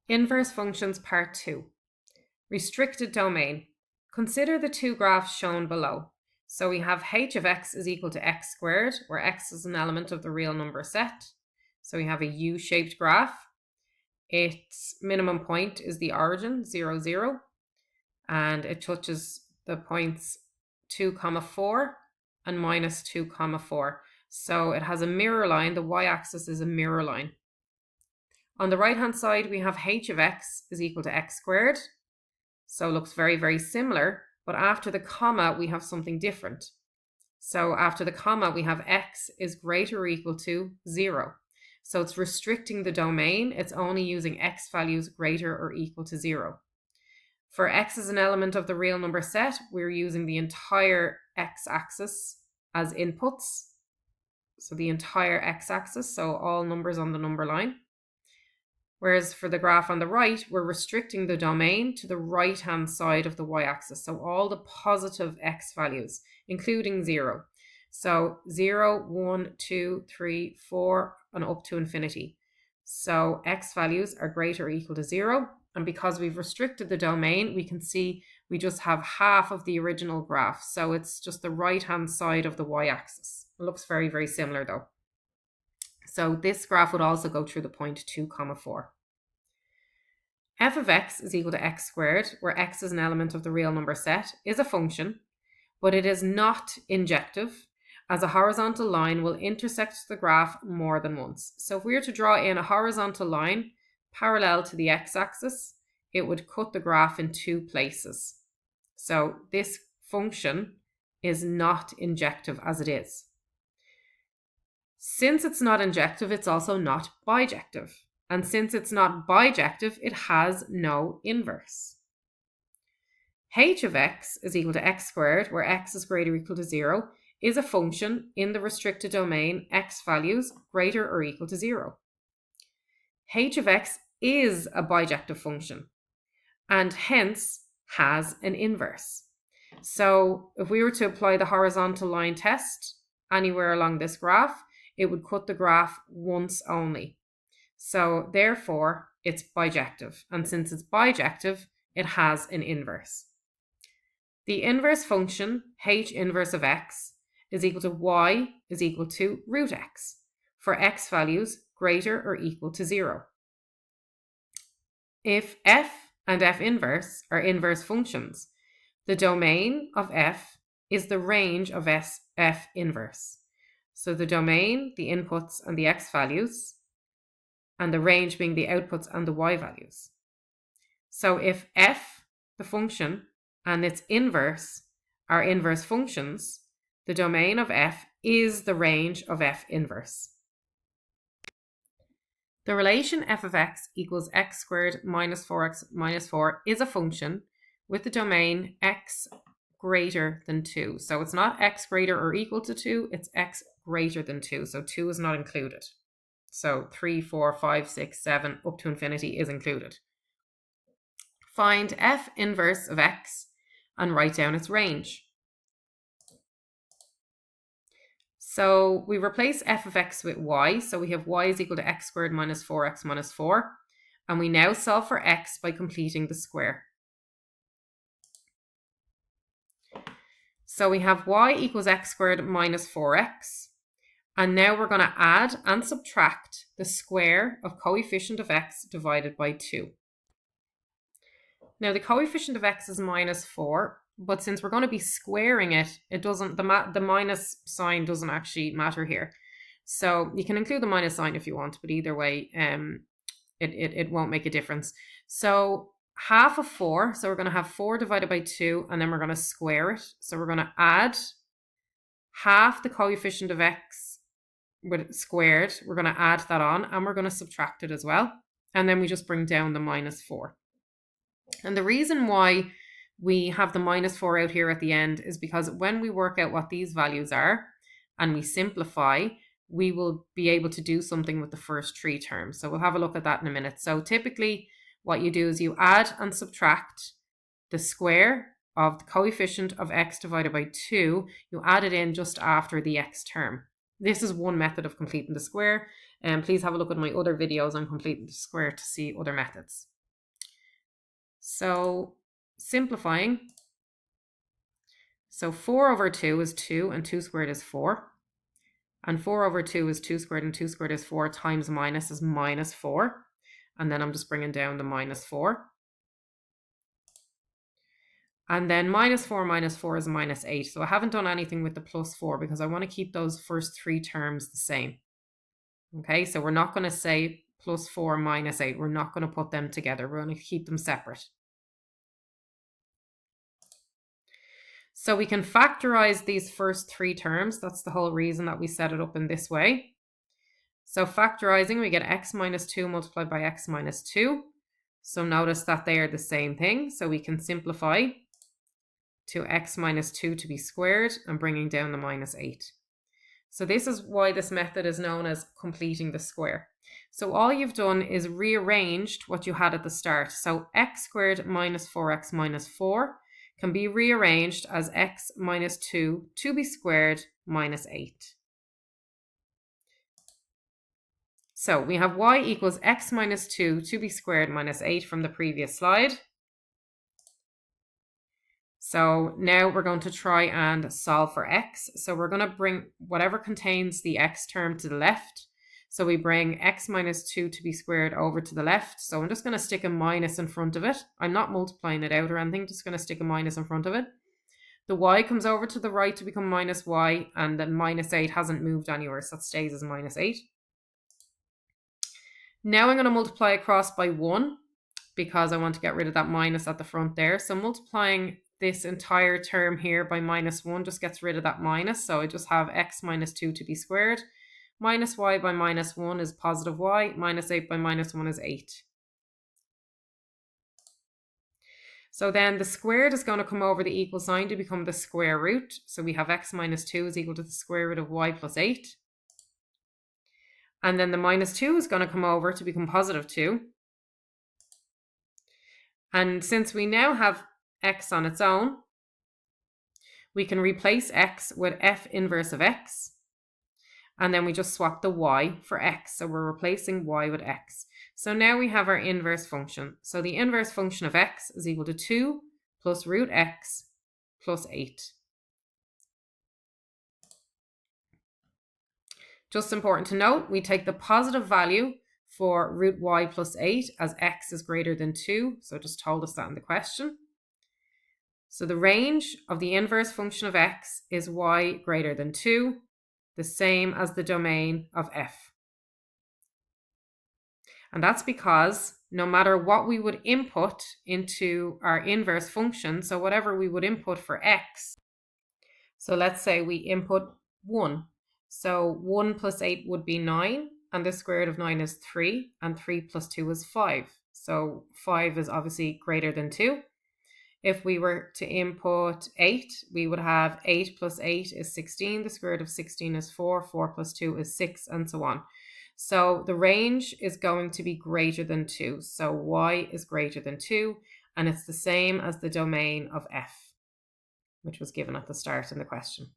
Inverse functions part 2. Restricted domain. Consider the two graphs shown below. So we have h of x is equal to x squared, where x is an element of the real number set. So we have a U-shaped graph. Its minimum point is the origin, 0, 0. And it touches the points 2, 4 and minus 2, 4. So it has a mirror line. The y-axis is a mirror line. On the right-hand side, we have h of x is equal to x squared. So it looks very, very similar, but after the comma, we have something different. So after the comma, we have x is greater or equal to 0. So it's restricting the domain. It's only using x values greater or equal to 0. For x as an element of the real number set, we're using the entire x-axis as inputs. So the entire x-axis, so all numbers on the number line. Whereas for the graph on the right, we're restricting the domain to the right-hand side of the y-axis. So all the positive x values, including 0. So 0, 1, 2, 3, 4, and up to infinity. So x values are greater or equal to 0. And because we've restricted the domain, we can see we just have half of the original graph. So it's just the right-hand side of the y-axis. It looks very, very similar though. So this graph would also go through the point 2, 4. F of x is equal to x squared, where x is an element of the real number set, is a function, but it is not injective, as a horizontal line will intersect the graph more than once. So if we were to draw in a horizontal line parallel to the x-axis, it would cut the graph in 2 places. So this function is not injective as it is. Since it's not injective, it's also not bijective. And since it's not bijective, it has no inverse. H of x is equal to x squared, where x is greater or equal to 0, is a function in the restricted domain x values greater or equal to 0. H of x is a bijective function and hence has an inverse. So if we were to apply the horizontal line test anywhere along this graph, it would cut the graph once only. So therefore, it's bijective. And since it's bijective, it has an inverse. The inverse function, h inverse of x, is equal to y is equal to root x for x values greater or equal to 0. If f and f inverse are inverse functions, the domain of f is the range of f inverse. So the domain, the inputs, and the x values, and the range being the outputs and the y values. So if f, the function, and its inverse are inverse functions, the domain of f is the range of f inverse. The relation f of x equals x squared minus 4x minus 4 is a function with the domain x greater than 2. So it's not x greater or equal to 2, it's x greater than 2. So 2 is not included. So 3, 4, 5, 6, 7, up to infinity is included. Find f inverse of x and write down its range. So we replace f of x with y. So we have y is equal to x squared minus 4x minus 4. And we now solve for x by completing the square. So we have y equals x squared minus 4x. And now we're going to add and subtract the square of coefficient of x divided by 2. Now the coefficient of x is minus 4, but since we're going to be squaring it, the minus sign doesn't actually matter here. So you can include the minus sign if you want, but either way, it won't make a difference. So half of 4, so we're going to have 4 divided by 2, and then we're going to square it. So we're going to add half the coefficient of x with squared. We're going to add that on, and we're going to subtract it as well. And then we just bring down the minus 4. And the reason why we have the minus 4 out here at the end is because when we work out what these values are and we simplify, we will be able to do something with the first 3 terms. So we'll have a look at that in a minute. So typically what you do is you add and subtract the square of the coefficient of x divided by 2. You add it in just after the x term. This is one method of completing the square. And please have a look at my other videos on completing the square to see other methods. So simplifying, so 4 over 2 is 2 and 2 squared is 4. And 4 over 2 is 2 squared and 2 squared is 4 times minus is minus 4. And then I'm just bringing down the minus 4. And then minus 4 is minus 8. So I haven't done anything with the plus 4 because I want to keep those first three terms the same. Okay, so we're not going to say plus 4 minus 8. We're not going to put them together. We're going to keep them separate. So we can factorize these first three terms. That's the whole reason that we set it up in this way. So factorizing, we get x minus 2 multiplied by x minus 2. So notice that they are the same thing. So we can simplify to x minus 2 to be squared and bringing down the minus 8. So this is why this method is known as completing the square. So all you've done is rearranged what you had at the start. So x squared minus 4x minus 4 can be rearranged as x minus 2 to be squared minus 8. So we have y equals x minus 2 to be squared minus 8 from the previous slide. So now we're going to try and solve for x. So we're going to bring whatever contains the x term to the left. So we bring x minus 2 to be squared over to the left. So I'm just going to stick a minus in front of it. I'm not multiplying it out or anything, just going to stick a minus in front of it. The y comes over to the right to become minus y, and the minus 8 hasn't moved anywhere, so that stays as minus 8. Now I'm going to multiply across by 1 because I want to get rid of that minus at the front there. So multiplying this entire term here by minus 1 just gets rid of that minus. So I just have x minus 2 to be squared. Minus y by minus 1 is positive y. Minus 8 by minus 1 is 8. So then the squared is going to come over the equal sign to become the square root. So we have x minus 2 is equal to the square root of y plus 8. And then the minus 2 is going to come over to become positive 2. And since we now have x on its own, we can replace x with f inverse of x. And then we just swap the y for x. So we're replacing y with x. So now we have our inverse function. So the inverse function of x is equal to 2 plus root x plus 8. Just important to note, we take the positive value for root y plus 8 as x is greater than 2. So it just told us that in the question. So the range of the inverse function of x is y greater than 2, the same as the domain of f. And that's because no matter what we would input into our inverse function, so whatever we would input for x, so let's say we input 1. So 1 plus 8 would be 9, and the square root of 9 is 3, and 3 plus 2 is 5. So 5 is obviously greater than 2. If we were to input 8, we would have 8 plus 8 is 16, the square root of 16 is 4, 4 plus 2 is 6, and so on. So the range is going to be greater than 2. So y is greater than 2, and it's the same as the domain of f, which was given at the start in the question.